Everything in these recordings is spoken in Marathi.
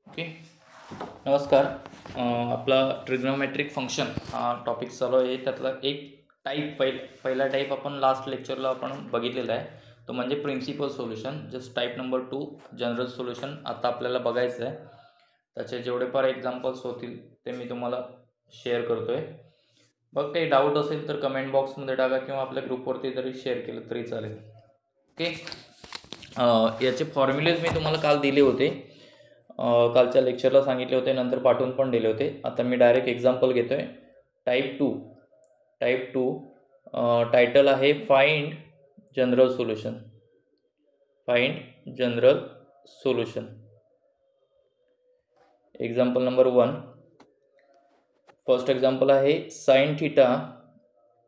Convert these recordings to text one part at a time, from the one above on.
ओके. नमस्कार. आपला ट्रिग्नोमेट्रिक फंक्शन हा टॉपिक चालू आहे. त्यातला एक टाईप पहिला टाईप आपण लास्ट लेक्चरला आपण बघितलेला आहे, तो म्हणजे principal solution. Just type number 2 general solution आता आपल्याला बघायचं आहे. त्याचे जेवढे फार एक्झाम्पल्स होतील ते मी तुम्हाला शेअर करतो आहे. बघ, काही डाऊट असेल तर कमेंट बॉक्समध्ये टाका किंवा आपल्या ग्रुपवरती जरी शेअर केलं तरी चालेल. ओके. याचे फॉर्म्युलेज मी तुम्हाला काल दिले होते, कालच्या लेक्चरला सांगितले होते, नंतर पाठवून पण दिले होते. आता मी डायरेक्ट एक्झाम्पल घेतो आहे. टाईप टू टायटल आहे find general solution. Example number 1. First example आहे sine theta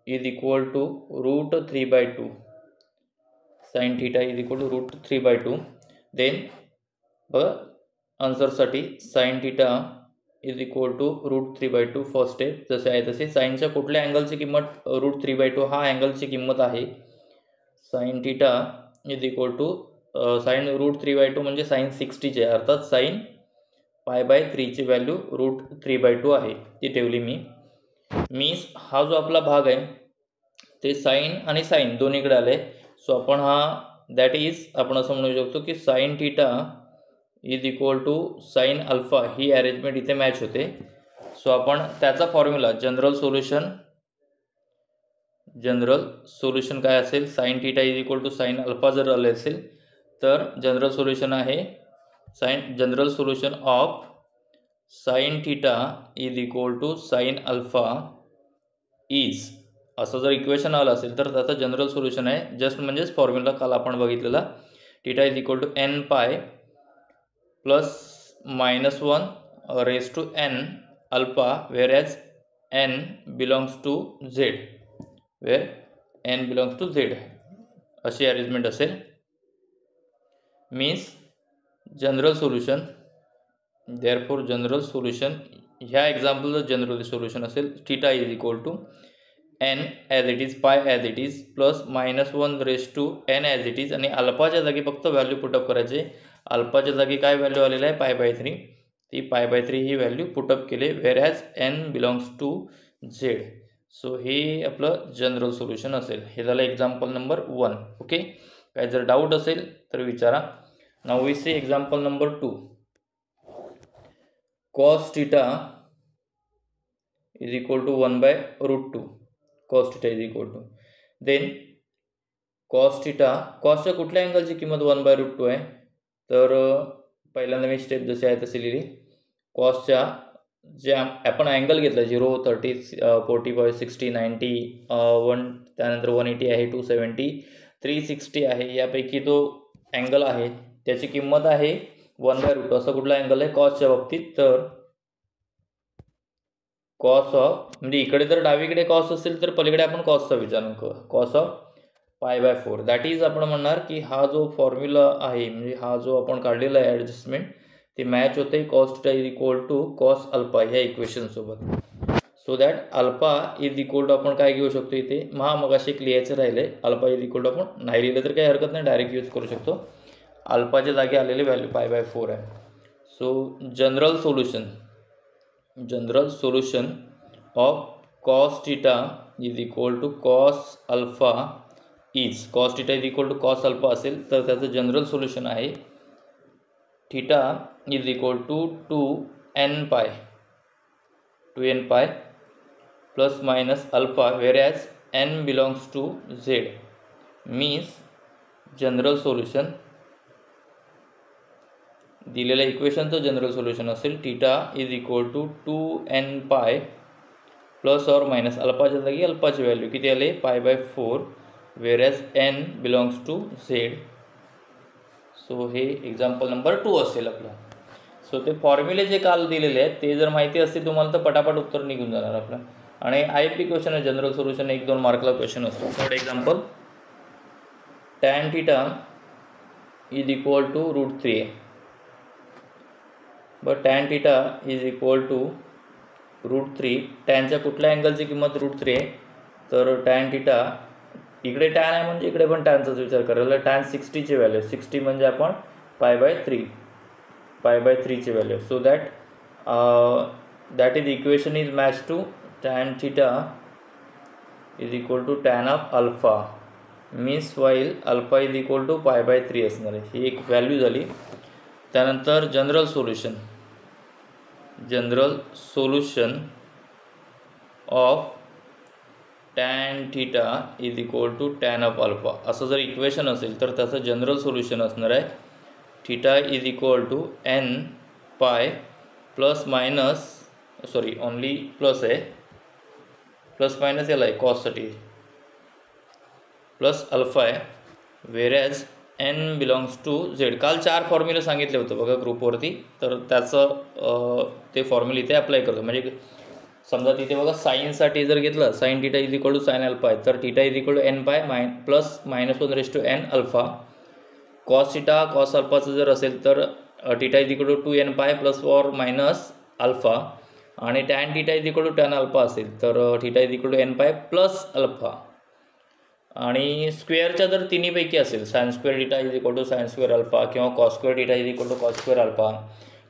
is equal to √3/2. Sine theta is equal to √3/2. Then बघा आन्सरसाठी sine theta is equal to √3/2 first step जसे आहे तसे. साईनच्या कुठल्या अँगलची किंमत √3/2 हा अँगलची किंमत आहे. Sine theta is equal to sine √3/2 म्हणजे साइन 60चे, अर्थात साइन π/3 ची व्हॅल्यू √3/2 आहे, ती ठेवली मी. मीन्स हा जो आपला भाग आहे ते साइन आणि साइन दोन्हीकडे आले. सो आपण हा दॅट इज आपण असं म्हणू शकतो की sine theta is equal to sine alpha ही अरेंजमेंट इथे मॅच होते. सो आपण त्याचा फॉर्म्युला जनरल सोल्युशन काय असेल, sine theta is equal to sine alpha जर आले असेल तर जनरल सोल्युशन आहे general solution of sine theta is equal to sine alpha is, असं जर इक्वेशन आलं असेल तर त्याचं जनरल सोल्युशन आहे. जस्ट म्हणजेच फॉर्म्युला काल आपण बघितलेला, theta is equal to n π +-1 raised to n alpha whereas n belongs to z, where n belongs to z अशी अरेंजमेंट असेल. Means general solution, therefore general solution ह्या एक्झाम्पलचं जनरल सोल्युशन असेल theta is equal to n as it is, pi as it is, +-1 raised to n as it is, आणि अल्फाच्या जागी फक्त व्हॅल्यू पुटअप करायचे. अल्फाच्या जागी काय व्हॅल्यू आलेलं आहे, π/3, ती π/3 ही व्हॅल्यू पुटअप केले, whereas n belongs to z. So हे आपलं जनरल सोल्युशन असेल. हे झालं एक्झाम्पल नंबर 1. ओके. काय जर डाऊट असेल तर विचारा. Now we see example number 2. cos theta is equal to 1/√2. cos theta is equal to, then cos theta, कॉसच्या कुठल्या अँगलची किंमत 1/√2 आहे, तर पहिल्यांदा मी स्टेप जशी आहे तशी लिहिली. कॉसच्या जे आपण अँगल घेतला 0, 30, 45, 60, 90, 1, त्यानंतर 180 आहे, 270, 360 आहे, यापैकी तो अँगल आहे त्याची किंमत आहे 1/√2. असं कुठला अँगल आहे कॉसच्या बाबतीत, तर कॉस ऑफ, म्हणजे इकडे जर डावीकडे कॉस असेल तर पलीकडे आपण कॉसचा विचार करू, कॉस ऑफ π/4. दॅट इज आपण म्हणणार की हा जो फॉर्म्युला आहे, म्हणजे हा जो आपण काढलेला आहे ॲडजस्टमेंट, ते मॅच होते cos theta is equal to cos alpha ह्या इक्वेशनसोबत. So that alpha is equal to आपण काय घेऊ शकतो इथे, मग असे लिहायचं राहिले, अल्फा इज इक्वल टू आपण नाही लिहिलं तर काही हरकत नाही, डायरेक्ट यूज करू शकतो. अल्फाच्या जागी आलेली व्हॅल्यू π/4 आहे. So general solution of cos theta is equal to cos alpha is, cos theta is equal to cos alpha असेल तर त्याचं जनरल सोल्युशन आहे theta is equal to 2nπ ± alpha whereas n belongs to z. Means general solution दिलेल्या इक्वेशनचं जनरल सोल्युशन असेल theta is equal to 2nπ ± अल्फाच्या जागी अल्फाची व्हॅल्यू किती आले, π/4, whereas n belongs to z. So हे एक्झाम्पल नंबर 2 असेल आपलं. सो ते फॉर्म्युले जे काल दिलेले आहेत ते जर माहिती असतील तुम्हाला तर पटापट उत्तर निघून जाणार आपलं. आणि IFP क्वेश्चन आहे जनरल सोल्युशन, 1-2 मार्कला क्वेश्चन असतो. Third example, tan theta is equal to √3 आहे. But tan theta is equal to √3, टॅनच्या कुठल्या अँगलची किंमत √3 आहे, तर tan थीटा, इकडे टॅन आहे म्हणजे इकडे पण टॅनचाच विचार करायला, tan 60ची व्हॅल्यू, 60 म्हणजे आपण π/3, pi/3 ची value. So that is equation is match to tan theta is equal to tan of alpha means while alpha is equal to pi/3 असणार आहे. ही एक व्हॅल्यू झाली. त्यानंतर general solution of tan theta is equal to tan of alpha असं जर इक्वेशन असेल तर त्याचं जनरल सोल्युशन असणार आहे theta is equal to n pi plus minus only plus आहे, प्लस मायनस याला आहे कॉससाठी प्लस अल्फा आहे, whereas n belongs to Z. काल 4 फॉर्म्युले सांगितले होते बघा ग्रुपवरती, तर त्याचं ते फॉर्म्युले इथे अप्लाय करतो. म्हणजे समजा तिथे बघा साईनसाठी जर घेतलं sine theta is equal to sine alpha आहे, तर theta is equal to n pi plus -1/n alpha. Cos theta cos अल्फाचं जर असेल तर theta is equal to 2n pi plus और मायनस अल्फा, आणि tan theta is equal to tan alpha असेल तर theta is equal to n pi plus alpha. आणि स्क्वेअरच्या जर तिन्हीपैकी असेल sine square theta is equal to sine square alpha, किंवा cos square theta is equal to cos square alpha,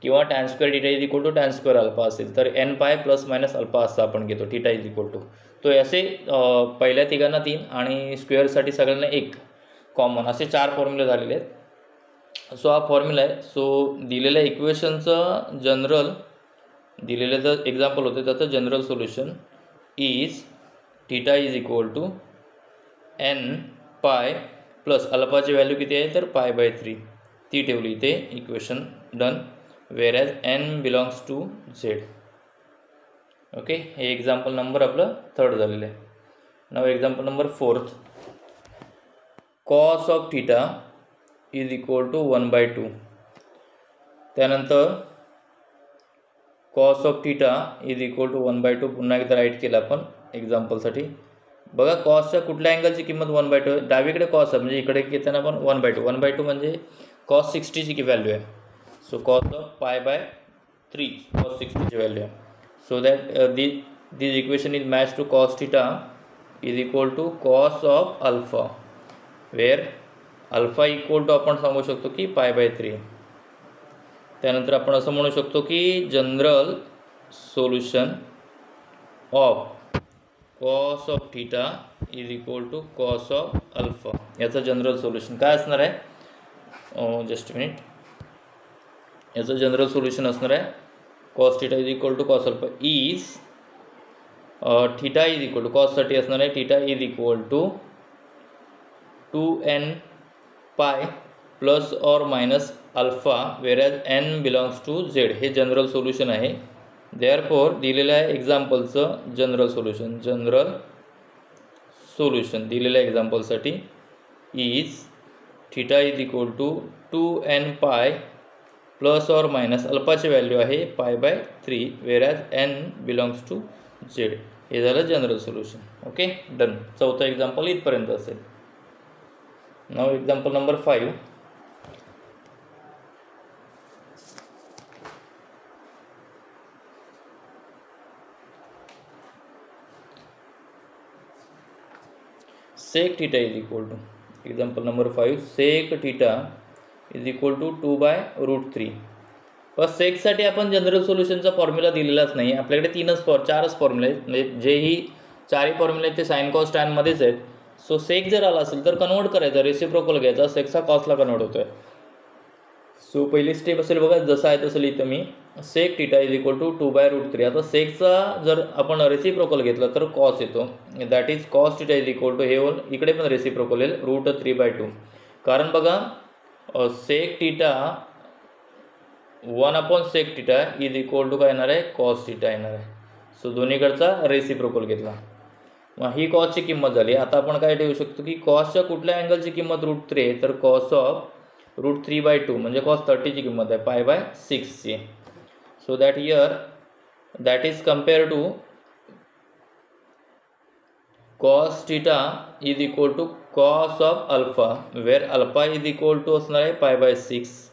किंवा tan square theta is equal to tan square alpha असेल तर n pi plus minus alpha असं आपण घेतो थीटा इज इक्वल टू. तो असे पहिल्या तिघांना 3 आणि स्क्वेअरसाठी सगळ्यांना 1 कॉमन असे 4 फॉर्म्युले झालेले आहेत. सो हा फॉर्म्युला आहे. सो दिलेल्या इक्वेशनचं जनरल दिलेलं जर एक्झाम्पल होते त्याचं general solution is theta is equal to n pi plus अल्फाची व्हॅल्यू किती आहे तर pi/3 ती ठेवली इथे equation done, whereas n belongs to z. Okay, हे एक्झाम्पल नंबर आपलं 3rd झालेलं आहे. Now example number 4th, cos of theta is equal to 1/2. त्यानंतर cos of theta is equal to 1/2 पुन्हा एकदा राईट केलं आपण एक्झाम्पलसाठी. बघा कॉसच्या कुठल्या अँगलची किंमत 1/2, डावीकडे कॉस आहे म्हणजे इकडे घेताना आपण 1/2 म्हणजे कॉस 60ची व्हॅल्यू आहे. So cos of pi/3 cos 60ची व्हॅल्यू आहे. So that this equation is match to cos theta is equal to cos of alpha, where alpha equal to आपण सांगू शकतो की pi/3. त्यानंतर आपण असं म्हणू शकतो की general solution of cos of theta is equal to cos of alpha. याचं जनरल सोल्युशन काय असणार आहे, जस्ट मिनिट, याचं जनरल सोल्युशन असणार आहे cos theta is equal to cos alpha is theta is equal to कॉससाठी असणार आहे theta is equal to 2n pi plus और minus alpha, whereas n belongs to z. हे जनरल सोल्युशन आहे. देअरफॉर दिलेल्या एक्झाम्पलचं जनरल सोल्युशन दिलेल्या एक्झाम्पलसाठी is theta is equal to 2n pi plus और मायनस अल्फाची व्हॅल्यू आहे pi/3, whereas n belongs to z. हे झालं general solution. Okay, done. 4th example इथपर्यंत असेल. Now example number 5, sec theta is equal to, example number 5, sec theta is equal to 2/√3. पण सेकसाठी आपण जनरल सोल्युशनचा फॉर्म्युला दिलेलाच नाही. आपल्याकडे 4च फॉर्म्युले आहेत, म्हणजे जेही 4ही फॉर्म्युले आहेत ते साइन कॉस टॅनमध्येच आहेत. सो सेक जर आला असेल तर कन्वर्ट करायचा, रेसिप्रोकल घ्यायचा, सेकचा कॉसला कन्वर्ट होतो आहे. सो पहिली स्टेप असेल बघा, जसं आहे तसं लिहितो मी, sec theta is equal to 2/√3. आता सेकचा जर आपण रेसिप्रोकल घेतला तर कॉस येतो, that is cos theta is equal to हे होल, इकडे पण रेसिप्रोकल येईल √3/2. कारण बघा sec theta 1/sec theta is equal to काय येणार आहे, कॉस थीटा येणार आहे. सो दोन्हीकडचा रेसिप्रोकल घेतला, मग ही कॉसची किंमत झाली. आता आपण काय ठेवू शकतो की कॉसच्या कुठल्या अँगलची किंमत √3 आहे तर कॉस ऑफ √3/2 म्हणजे कॉस 30ची किंमत आहे pi/6ची. So that here that is compare to cos theta is equal to cos of alpha, where alpha is equal to असणार आहे pi/6.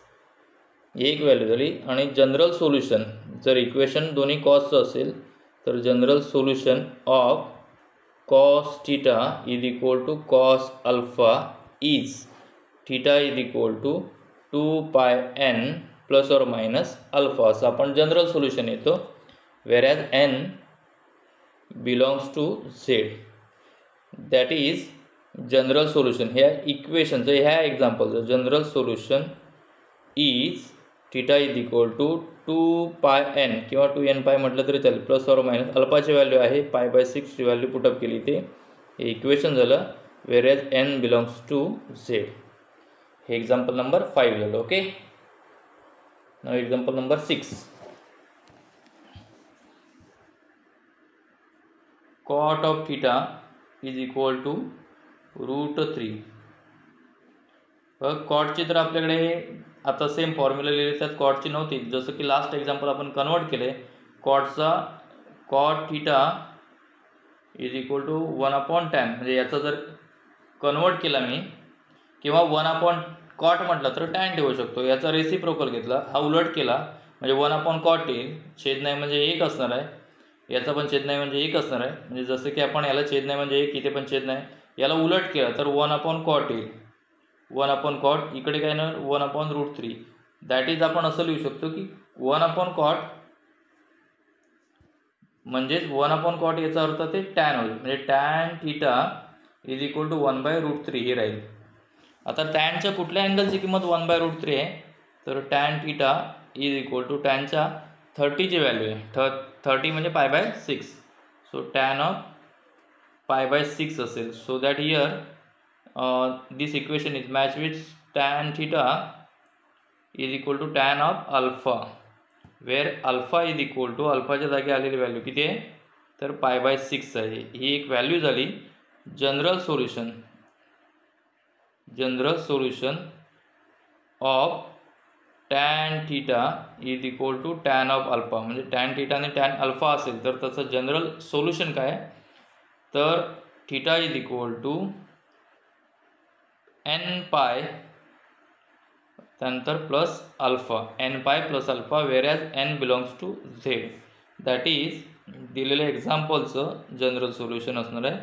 एक व्हॅल्यू झाली. आणि जनरल सोल्युशन जर इक्वेशन दोन्ही कॉसचं असेल तर general solution of cos theta is equal to cos alpha is theta is equal to 2πn plus और मायनस अल्फा असं आपण जनरल सोल्युशन येतो. whereas n belongs to z, that is general solution. ह्या इक्वेशनचं ह्या एक्झाम्पलचं general solution is theta is equal to 2πn किंवा 2n π म्हटलं तरी चालेल, प्लस और मायनस अल्फाची व्हॅल्यू आहे π/6 ची व्हॅल्यू पुटअप केली ते हे इक्वेशन झालं. whereas n belongs to z. हे एक्झाम्पल नंबर 5 झालं. Okay, now example number 6. cot of theta is equal to √3. कॉटची तर आपल्याकडे आता सेम फॉर्म्युला लिहिले त्यात कॉटची नव्हती, जसं की लास्ट एक्झाम्पल आपण कन्वर्ट केले. Cot theta is equal to 1/tan, म्हणजे याचा जर कन्वर्ट केला मी किंवा 1/cot म्हटलं तर tan ठेवू शकतो. याचा रेसिप्रोकल घेतला, हा उलट केला म्हणजे 1/cot येईल. छेद नाही म्हणजे 1 असणार आहे, याचा पण छेद नाही म्हणजे 1 असणार आहे. म्हणजे जसं की आपण याला छेद नाही म्हणजे 1, इथे पण छेद नाही, याला उलट केला तर 1/cot येईल. 1/cot इकडे काय ना 1/√3. दॅट इज आपण असं लिहू शकतो की 1/cot म्हणजेच 1/cot याचा अर्थ ते tan होईल, म्हणजे tan theta is equal to 1/√3 हे राहील. आता टॅनच्या कुठल्या अँगलची किंमत 1/√3 आहे, तर tan theta is equal to टॅनच्या 30ची व्हॅल्यू आहे. 30 म्हणजे π/6, सो tan ऑफ π/6 असेल. So that here this equation is matched with tan theta is equal to tan of alpha, where alpha is equal to अल्फाच्या जागी आलेली व्हॅल्यू किती आहे तर π/6 आहे. ही एक व्हॅल्यू झाली general solution of tan theta is equal to tan of alpha. म्हणजे tan theta आणि tan alpha असेल तर त्याचं जनरल सोल्युशन काय आहे तर theta is equal to n π त्यानंतर plus alpha, n π plus alpha, whereas n belongs to z. That is दिलेल्या एक्झाम्पलचं जनरल सोल्युशन असणार आहे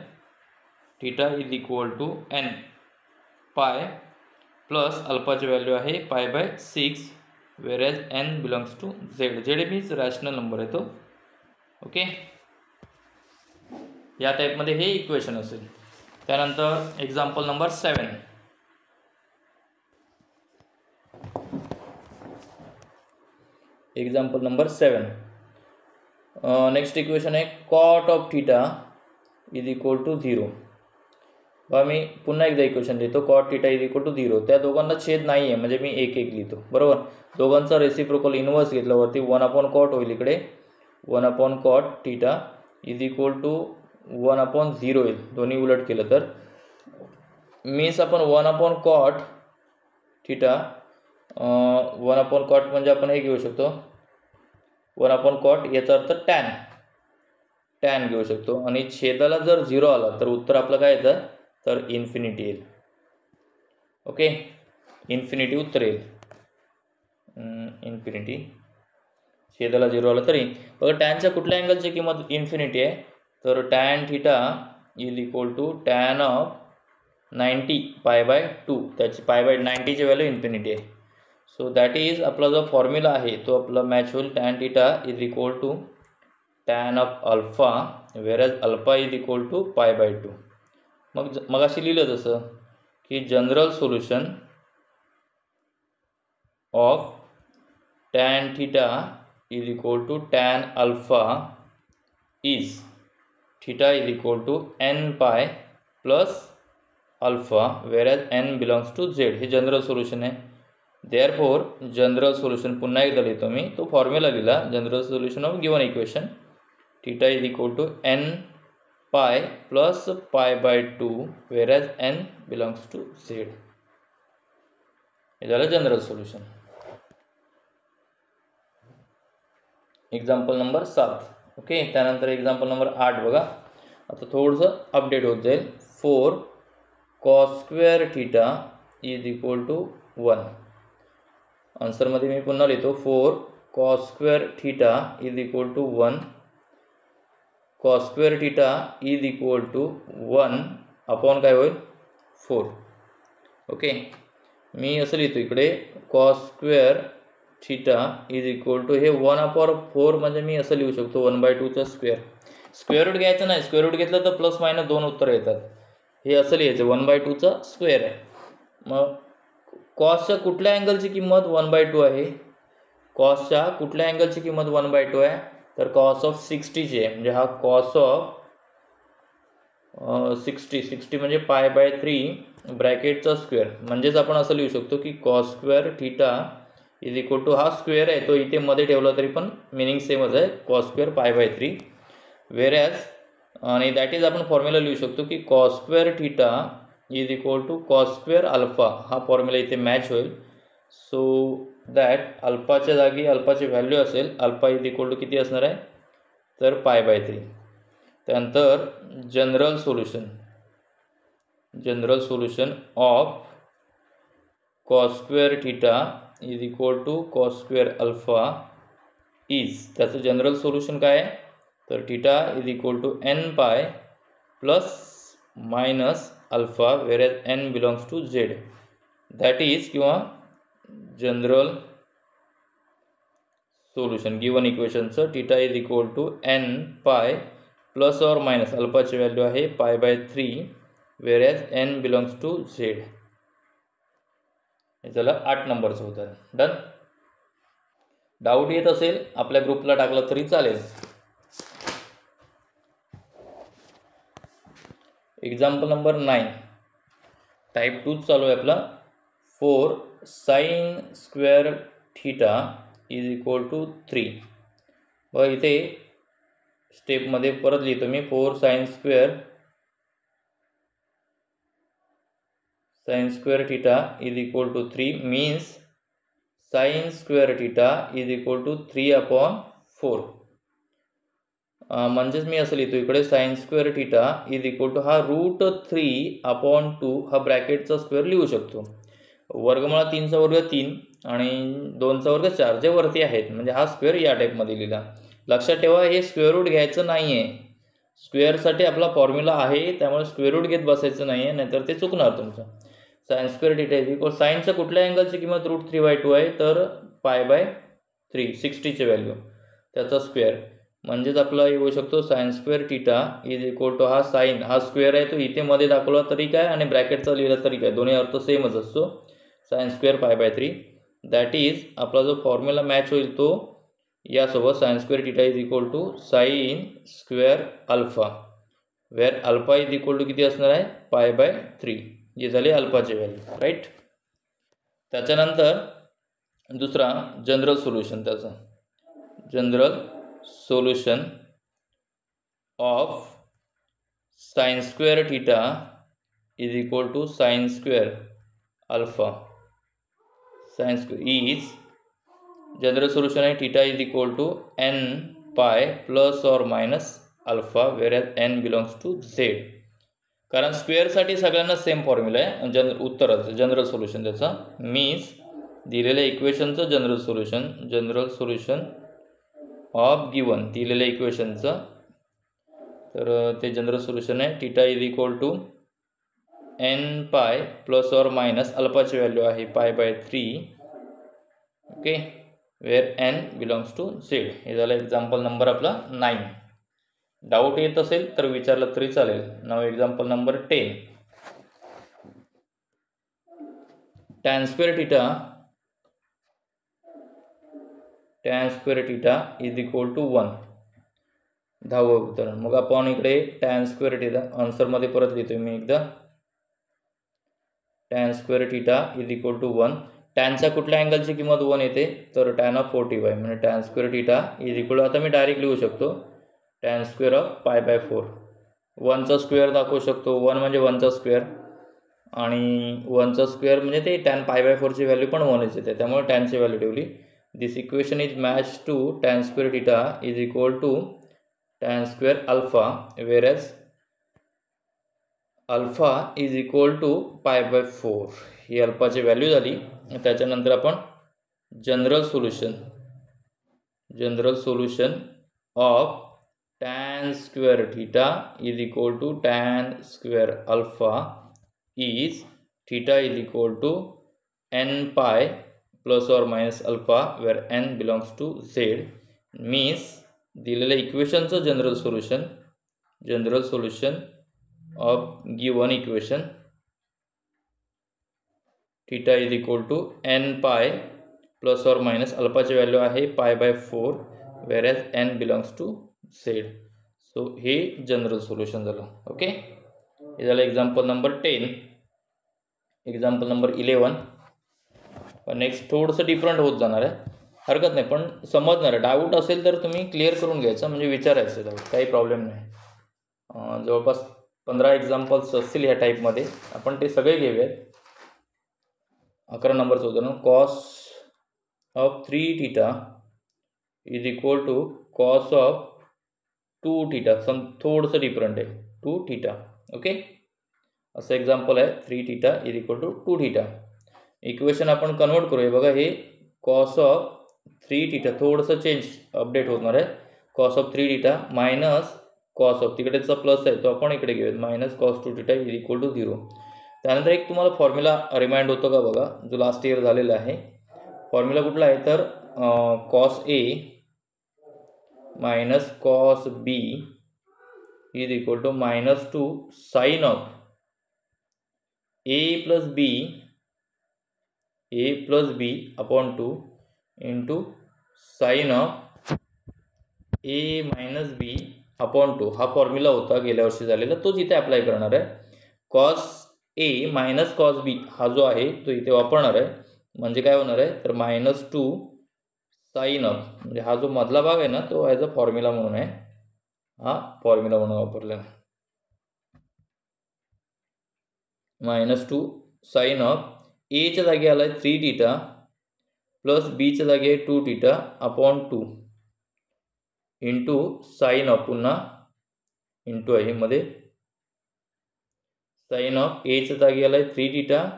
theta is equal to n π plus अल्फाची व्हॅल्यू आहे π/6, whereas n belongs to z. z means rational number आहे तो. ओके, या टाईपमध्ये हे इक्वेशन असेल. त्यानंतर example number 7. Example number 7. Next equation आहे cot of theta is equal to 0. बघा मी पुन्हा एकदा इक्वेशन लिहितो. Cot theta is equal to 0. त्या दोघांना छेद नाही आहे म्हणजे मी 1 लिहितो, बरोबर. दोघांचा रेसिप्रोकल इन्व्हर्स घेतल्यावरती 1/cot होईल. इकडे 1/cot theta is equal to 1/0 येईल, दोन्ही उलट केलं तर. मीन्स आपण 1/cot थीटा 1/cot म्हणजे आपण हे घेऊ शकतो 1/cot याचा अर्थ टॅन घेऊ शकतो. आणि छेदाला जर 0 आला तर उत्तर आपलं काय येतं तर इन्फिनिटी येईल. ओके, इन्फिनिटी उत्तर येईल. इन्फिनिटी छेदाला 0 आला तरी बघा टॅनच्या कुठल्या अँगलची किंमत इन्फिनिटी आहे तर tan theta is equal to tan of 90 π/2. त्याची π/90ची व्हॅल्यू इन्फिनिटी आहे. सो दॅट इज आपला जो फॉर्म्युला आहे तो आपला मॅच होईल. tan theta is equal to tan of alpha, whereas alpha is equal to π/2. मग अशी लिहिलं जसं की general solution of tan theta is equal to tan alpha is theta is equal to n π plus alpha, whereas n belongs to z. हे जनरल सोल्युशन आहे. देअरफॉर जनरल सोल्युशन पुन्हा एकदा लिहितो मी, तो फॉर्म्युला लिहिला. General solution of given equation theta is equal to n π plus π/2, whereas n belongs to z. हे झालं general solution. Example number 7. Okay, त्यानंतर एक्झाम्पल नंबर 8 बघा. आता थोडंसं अपडेट होत जाईल. 4 cos² theta is equal to 1. आन्सरमध्ये मी पुन्हा लिहितो 4 cos² theta is equal to 1. cos² theta is equal to 1 upon काय होईल 4. ओके, मी असं लिहितो इकडे cos² theta is equal to हे 1/4 म्हणजे मी असं लिहू शकतो 1/2चा स्क्वेअर रूट घ्यायचं नाही, स्क्वेअर रूट घेतलं तर प्लस मायनस 2 उत्तर येतात. हे असं लिहायचं 1/2चा स्क्वेअर आहे. मग कॉसच्या कुठल्या अँगलची किंमत 1/2 आहे? कॉसच्या कुठल्या अँगलची किंमत 1/2 आहे? तर कॉस ऑफ 60ची आहे. म्हणजे हा कॉस ऑफ 60 म्हणजे π/3 ब्रॅकेटचा स्क्वेअर. म्हणजेच आपण असं लिहू शकतो की cos square theta is equal to हा स्क्वेअर आहे तो इथे मध्ये ठेवला तरी पण मिनिंग सेमच आहे, कॉस स्क्वेअर π/3. वेरॅज आणि दॅट इज आपण फॉर्म्युला लिहू शकतो की cos square theta is equal to cos square alpha. हा फॉर्म्युला इथे मॅच होईल. सो दॅट अल्फाच्या जागी अल्फाची व्हॅल्यू असेल अल्फा इज इक्वल टू किती असणार आहे तर π/3. त्यानंतर general solution of cos square theta is equal to cos square alpha is, त्याचं जनरल सोल्युशन काय आहे तर theta is equal to n pi plus minus alpha where n belongs to z. That is किंवा जनरल सोल्युशन गिवन इक्वेशनचं theta is equal to n pi plus और मायनस अल्फाची व्हॅल्यू आहे π/3 whereas n belongs to z. हे झालं 8 नंबरचं उदाहरण. डन. डाऊट येत असेल आपल्या ग्रुपला टाकला तरी चालेल. एक्झाम्पल नंबर 9 टाईप 2 चालू आहे आपला. 4 sine square theta is equal to 3. बघा इथे स्टेपमध्ये परत लिहितो मी 4 sine square theta is equal to 3 means sine square theta is equal to 3/4. म्हणजेच मी असं लिहितो इकडे sine square theta is equal to हा √3/2 हा ब्रॅकेटचा स्क्वेअर लिहू शकतो. वर्गमुळा 3चा वर्ग 3 आणि 2चा वर्ग 4 जे वरती आहेत म्हणजे हा स्क्वेअर या टाईपमध्ये लिहिला. लक्षात ठेवा हे स्क्वेअर रूट घ्यायचं नाही आहे. स्क्वेअरसाठी आपला फॉर्म्युला आहे त्यामुळे स्क्वेअर रूट घेत बसायचं नाही आहे, नाहीतर ते चुकणार तुमचं. Sine square theta is equal साइनच्या कुठल्या अँगलची किंमत √3/2 आहे तर π/3 60ची व्हॅल्यू त्याचा स्क्वेअर. म्हणजेच आपला येऊ शकतो sine square theta is equal to हा साइन हा स्क्वेअर आहे तो इथे मध्ये दाखवला तरी काय आणि ब्रॅकेटचा लिहिला तरी काय, दोन्ही अर्थ सेमच असतो. साइन स्क्वेअर π/3 दॅट इज आपला जो फॉर्म्युला मॅच होईल तो यासोबत sine square theta is equal to sine square alpha where alpha is equal to किती असणार आहे π/3. हे झाले अल्फाचे व्हॅल्यू राईट. त्याच्यानंतर दुसरा जनरल सोल्युशन, त्याचा general solution of sine square theta is equal to sine square alpha. Sine square is general solution आहे theta is equal to n pi plus और minus alpha whereas n belongs to z. कारण स्क्वेअरसाठी सगळ्यांना सेम फॉर्म्युला आहे उत्तराचं जनरल सोल्युशन त्याचा. मीन्स दिलेल्या इक्वेशनचं जनरल सोल्युशन ऑफ गिवन दिलेल्या इक्वेशनचं तर ते जनरल सोल्युशन आहे theta is equal to n pi plus और मायनस अल्फाची व्हॅल्यू आहे π/3 okay where n belongs to z. हे झालं एक्झाम्पल नंबर आपला 9. डाऊट येत असेल तर विचारलं तरी चालेल. Now example number 10 tan square theta is equal to 1. 10वं उदाहरण. मग आपण इकडे tan स्क्वेअर थिटा आन्सरमध्ये परत लिहितोय मी एकदा. tan square theta is equal to 1. टॅनच्या कुठल्या अँगलची किंमत 1 येते तर tan ऑफ 45 म्हणजे tan square theta is equal, आता मी डायरेक्ट लिहू शकतो tan स्क्वेअर ऑफ π/4. 1चा स्क्वेअर दाखवू शकतो. 1 म्हणजे 1चा स्क्वेअर आणि 1चा स्क्वेअर म्हणजे ते tan π/4ची व्हॅल्यू पण 1च येते त्यामुळे टॅनची व्हॅल्यू ठेवली. This equation is match to tan square theta is equal to tan square alpha whereas alpha is equal to π/4. ही अल्फाची व्हॅल्यू झाली. त्याच्यानंतर आपण general solution of tan square theta is equal to tan square alpha is theta is equal to n pi plus or minus alpha where n belongs to z means दिलेल्या इक्वेशनचं general solution of given equation theta is equal to N pi plus or minus अल्फाची व्हॅल्यू आहे π/4 whereas n belongs to Z. So हे जनरल सोल्युशन झालं. ओके, हे झालं एक्झाम्पल नंबर 10. Example number 11. पण नेक्स्ट थोडंसं डिफरंट होत जाणार आहे, हरकत नाही, पण समजणार आहे. डाऊट असेल तर तुम्ही क्लिअर करून घ्यायचं, म्हणजे विचारायचं डाऊट, काही प्रॉब्लेम नाही. जवळपास 15 एक्झाम्पल्स असतील ह्या टाईपमध्ये, आपण ते सगळे घेऊयात. 11 नंबरचं उदाहरण, cos of 3 theta is equal to cos of 2 theta. थोडंसं डिफरंट आहे, 2 थीटा. ओके, असं एक्झाम्पल आहे. 3 theta is equal to 2 theta. Equation आपण कन्वर्ट करूया. बघा, हे कॉस ऑफ 3 थीटा थोडंसं चेंज अपडेट होणार आहे. Cos of 3 theta minus cos of, तिकडेचा प्लस आहे तो आपण इकडे घेऊयात, minus cos 2 theta is equal to 0. त्यानंतर एक तुम्हाला फॉर्म्युला रिमाइंड होतो का बघा, जो लास्ट इयर झालेला आहे. फॉर्म्युला कुठला आहे तर cos A minus cos B is equal to -2 sine of A plus B upon 2 into sine of A minus B upon 2. हा फॉर्म्युला होता गेल्या वर्षी झालेला, तोच इथे अप्लाय करणार आहे. कॉस ए मायनस कॉस बी हा जो आहे तो इथे वापरणार आहे. म्हणजे काय होणार आहे तर -2 साइन ऑफ, म्हणजे हा जो मधला भाग आहे ना तो ॲज अ फॉर्म्युला म्हणून आहे, हा फॉर्म्युला म्हणून वापरलेला. -2 साइन ऑफ एच्या जागी आला आहे 3 थीटा प्लस बीच्या जागी आहे 2 theta upon 2 into sine of, पुन्हा इंटू आहे मध्ये, साइन ऑफ एच्या जागी आला आहे 3 थीटा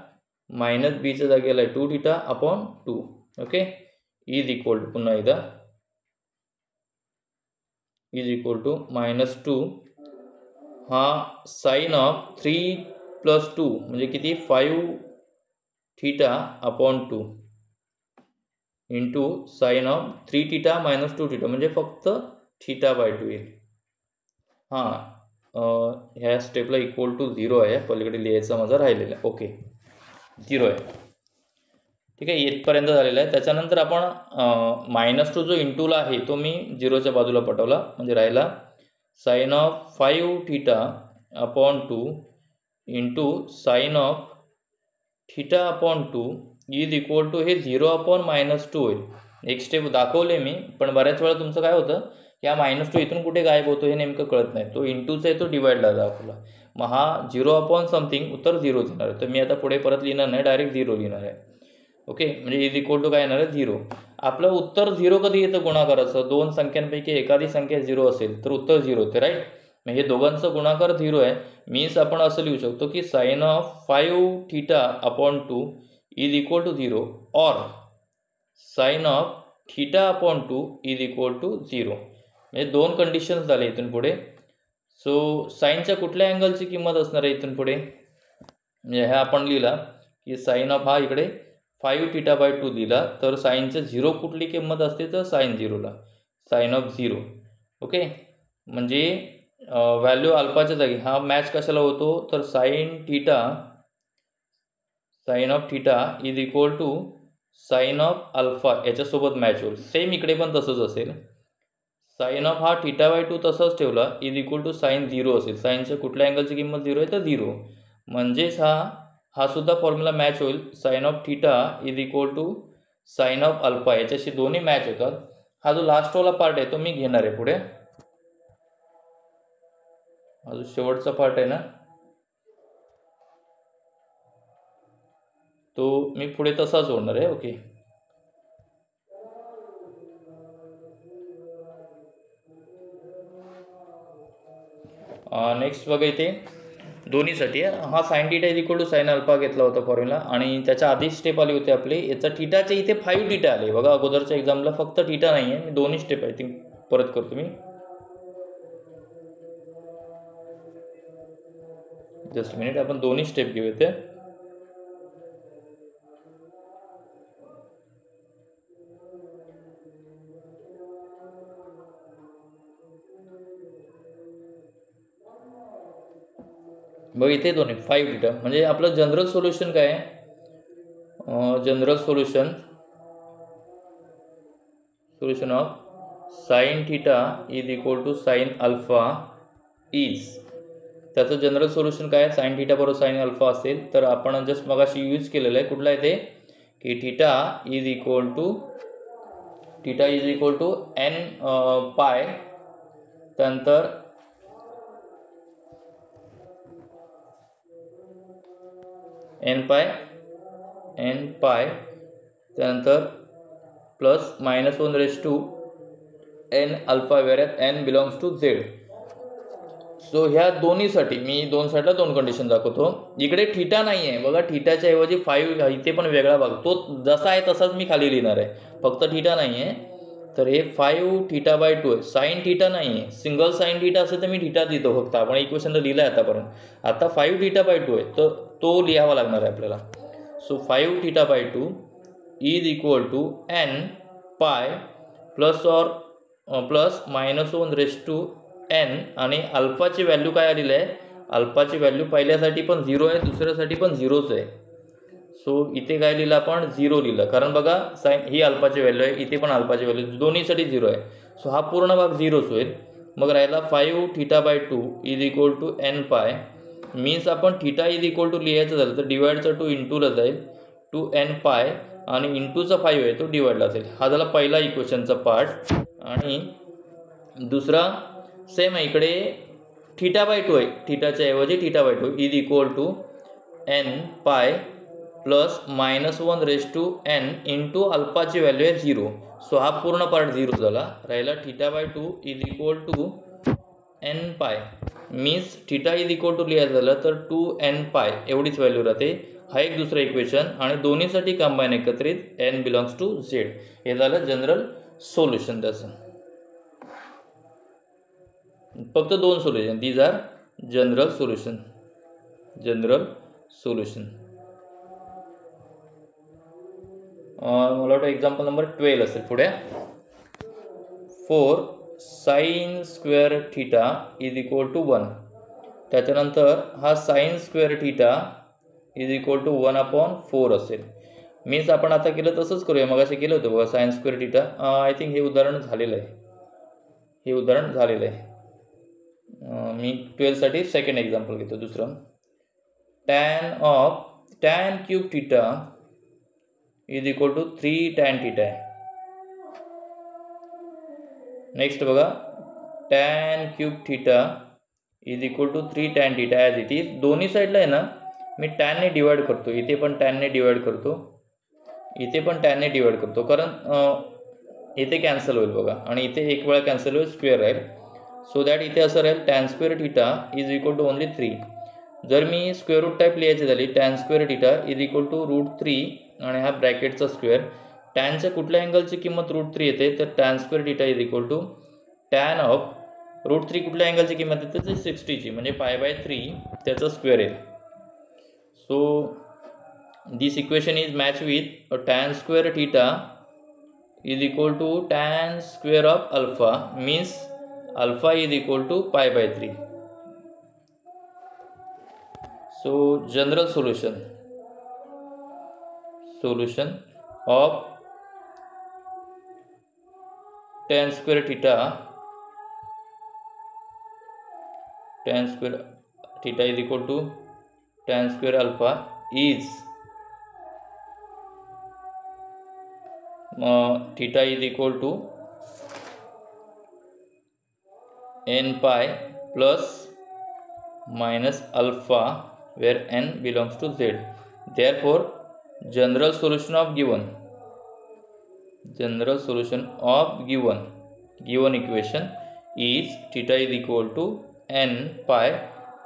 मायनस बीच्या जागी आला आहे 2 theta upon 2. Okay, is equal to, पुन्हा एकदा इज इक्वल टू -2 हा साइन ऑफ 3 प्लस 2 म्हणजे किती 5 theta upon 2 into sine of 3 theta minus 2 theta म्हणजे फक्त θ/2 येईल. हां, ह्या स्टेपला इक्वल टू 0 आहे, पलीकडे लिहायचं माझा राहिलेला आहे. ओके, 0 आहे. ठीक आहे, येथपर्यंत झालेलं आहे. त्याच्यानंतर आपण -2 जो इंटूला आहे तो मी 0च्या बाजूला पटवला, म्हणजे राहिला sine of 5 theta upon 2 into sine of theta upon 2 is equal to, हे 0 अपॉन -2 होईल. एक स्टेप दाखवले मी, पण बऱ्याच वेळा तुमचं काय होतं, या -2 इथून कुठे गायब होतो हे नेमकं कळत नाही. तो इंटूचा आहे तो डिवाइडला दाखवला, मग हा 0 अपॉन समथिंग उत्तर 0 येणार आहे. तर मी आता पुढे परत लिहिणार नाही, डायरेक्ट 0 लिहिणार आहे. ओके, म्हणजे इज इक्वल टू काय येणार आहे 0. आपलं उत्तर 0 कधी येतं गुणाकाराचं, दोन संख्यांपैकी एखादी संख्या 0 असेल तर उत्तर 0 होते, राईट. मग हे दोघांचं गुणाकार 0 आहे, मीन्स आपण असं लिहू शकतो की sine of 5 theta upon 2 is equal to 0 or sine of theta upon 2 is equal to 0. म्हणजे दोन कंडिशन्स झाले इथून पुढे. सो साईनच्या कुठल्या अँगलची किंमत असणार आहे इथून पुढे, म्हणजे ह्या आपण लिहिला की साइन ऑफ हा इकडे 5 θ/2 दिला, तर साईनचं 0 कुठली किंमत असते तर साइन 0ला साइन ऑफ 0. ओके, म्हणजे व्हॅल्यू अल्फाच्या जागी हा मॅच कशाला होतो तर sine of theta is equal to sine of alpha याच्यासोबत मॅच होईल. सेम इकडे पण तसंच असेल. साइन ऑफ हा θ/2 तसाच ठेवला इज इक्वल टू साइन 0 असेल. साईनच्या कुठल्या अँगलची किंमत 0 आहे तर 0, म्हणजेच हा सुद्धा फॉर्म्युला मॅच होईल. Sine of theta is equal to sine of alpha, याच्याशी दोन्ही मॅच होतात. हा जो लास्टवाला पार्ट आहे तो मी घेणार आहे पुढे, हा जो शेवटचा पार्ट आहे ना तो मी पुढे तसाच होणार आहे. ओके, नेक्स्ट बघा इथे दोन्हीसाठी हा sine theta is equal to sine alpha घेतला होता फॉर्म्युला, आणि त्याच्या आधीच स्टेप आली होती आपली, याचा थीटाचे इथे 5 थीटा आले. बघा, अगोदरच्या एक्झामला फक्त थीटा नाही आहे, मी दोन्ही स्टेप आहे ती परत करतो मी, जस्ट मिनिट, आपण दोन्ही स्टेप घेऊया ते. बघ इथे दोन्ही 5 थीटा म्हणजे आपलं जनरल सोल्युशन काय आहे, general solution of sine theta is equal to sine alpha is, त्याचं जनरल सोल्युशन काय आहे, साइन थीटा बरोबर साइन अल्फा असेल तर आपण जस्ट मगाशी यूज केलेलं आहे कुठला आहे ते की theta is equal to N pi, त्यानंतर एन पाय त्यानंतर plus -1 n alpha where n belongs to Z. So ह्या दोन्हीसाठी मी दोन साईडला दोन कंडिशन दाखवतो. इकडे थीटा नाही आहे बघा, थीटाच्या ऐवजी 5 इथे पण वेगळा भाग तो जसा आहे तसाच मी खाली लिहिणार आहे, फक्त थीटा नाही आहे. तर हे 5 थीटा बाय 2 आहे, साइन थीटा नाही आहे. सिंगल साइन थीटा असेल तर मी थीटा देतो फक्त, आपण इक्वेशनला लिहिलं आहे आतापर्यंत. आता 5 थीटा बाय 2 आहे तर तो लिहावा लागणार आहे आपल्याला. So 5 theta by 2 is equal to n pi plus -1 आणि अल्फाची व्हॅल्यू काय आलेली आहे, अल्फाची व्हॅल्यू पहिल्यासाठी पण 0 आहे, दुसऱ्यासाठी पण 0च आहे. सो इथे काय लिहिलं आपण 0 लिहिलं, कारण बघा साइन ही अल्फाची व्हॅल्यू आहे, इथे पण अल्फाची व्हॅल्यू, दोन्हीसाठी 0 आहे. सो हा पूर्ण भाग 0च होईल. मग राहिला 5 theta by 2 is equal to n pi, means आपण थीटा इज इक्वल टू लिहायचं झालं तर डिवाइडचा 2 इंटूला जाईल, 2n पाय आणि इंटूचा 5 आहे तो डिवाइडला जाईल. हा झाला पहिला इक्वेशनचा पार्ट. आणि दुसरा सेम आहे, इकडे थीटा बाय 2 आहे, थीटाच्या ऐवजी theta by 2 is equal to n pi plus -1 into अल्फाची व्हॅल्यू आहे 0. सो हा पूर्ण पार्ट 0 झाला. राहिला theta by 2 is equal to n pi, means theta is equal to लिहायचं झालं तर 2n पाय एवढीच व्हॅल्यू राहते. हा एक दुसरा इक्वेशन आणि दोन्हीसाठी कंबाईन एकत्रित n बिलॉंग्स टू झेड. हे झालं जनरल सोल्युशन त्याचं. फक्त दोन solution, these are general solution. मला वाटतं एक्झाम्पल नंबर 12 असेल पुढे. 4 sine square theta is equal to 1, त्याच्यानंतर हा sine square theta is equal to 1/4 असेल. मीन्स आपण आता केलं तसंच करूया, मग असे केलं होतं बघा sign square theta. I think हे उदाहरण झालेलं आहे, मी 12साठी सेकंड एक्झाम्पल घेतो. दुसरं tan cube theta is equal to 3 tan theta आहे. नेक्स्ट बघा tan cube theta is equal to 3 tan theta as it is. दोन्ही साईडला आहे ना मी टॅनने डिवाइड करतो, इथे पण टॅनने डिवाइड करतो, इथे पण टॅनने डिवाइड करतो, कारण इथे कॅन्सल होईल बघा आणि इथे एक वेळा कॅन्सल होईल, स्क्वेअर राहील. सो दॅट इथे असं राहील tan square theta is equal to only 3. जर मी स्क्वेअर रूट टाईप लिहायची झाली tan square theta is equal to √3 आणि हा ब्रॅकेटचा स्क्वेअर. टॅनच्या कुठल्या अँगलची किंमत √3 येते तर tan square theta is equal to tan of √3 कुठल्या अँगलची किंमत येते तर 60ची, म्हणजे π/3 त्याचा स्क्वेअर येईल. So this equation is match with tan square theta is equal to tan square of alpha, means alpha is equal to π/3. So general solution of tan square theta is equal to tan square alpha is theta is equal to n pi plus minus alpha where n belongs to z. Therefore general solution of given equation is theta is equal to n pi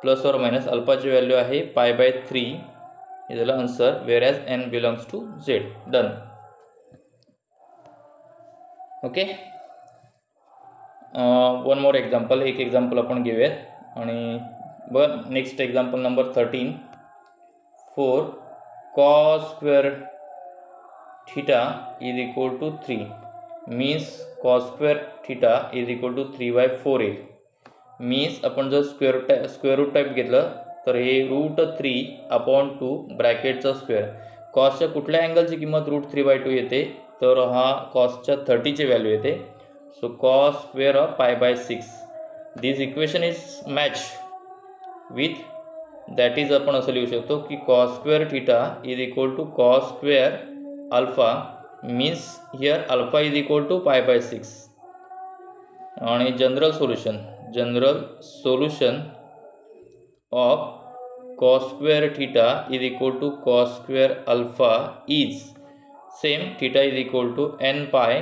plus or minus alpha ची व्हॅल्यू आहे π/3 हे झालं answer, whereas n belongs to z. Done. Okay, one more example, एक एक्झाम्पल आपण घेऊयात आणि बघ next example number 13. 4 cos square theta is equal to 3, means cos square theta is equal to 3/4 येईल. मीन्स आपण जर स्क्वेअर रूट टाईप घेतलं तर हे √3/2 ब्रॅकेटचा स्क्वेअर. कॉसच्या कुठल्या अँगलची किंमत √3/2 येते, तर हा कॉसच्या 30ची व्हॅल्यू येते. So cos square of π/6. This equation is match with, that is आपण असं लिहू शकतो की cos square theta is equal to cos square alpha, means here alpha is equal to π/6. आणि general solution of cos square theta is equal to cos square alpha is same, theta is equal to n pi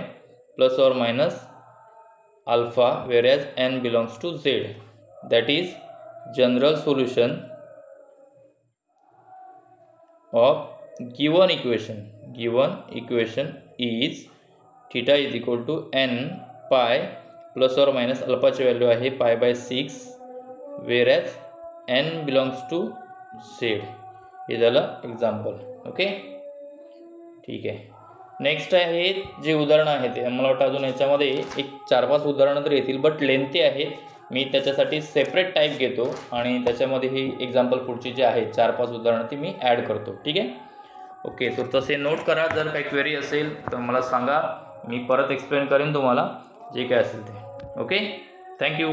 plus or minus alpha, whereas n belongs to z. That is general solution of given equation is theta is equal to n pi plus or minus alpha ची व्हॅल्यू आहे π/6, whereas n belongs to z. हे झालं एक्झाम्पल. ओके, ठीक आहे. नेक्स्ट आहे जे उदाहरणं आहेत, मला वाटतं अजून याच्यामध्ये एक 4-5 उदाहरणं तर येतील, बट लेंथी आहेत. मी त्याच्यासाठी सेपरेट टाईप घेतो आणि त्याच्यामध्ये ही एक्झाम्पल पुढची जे आहेत 4-5 उदाहरणं ती मी ॲड करतो. ठीक आहे. ओके, तर तसे नोट करा. जर काही क्वेरी असेल तर मला सांगा, मी परत एक्सप्लेन करेन तुम्हाला जे काय असेल ते. Okay, thank you.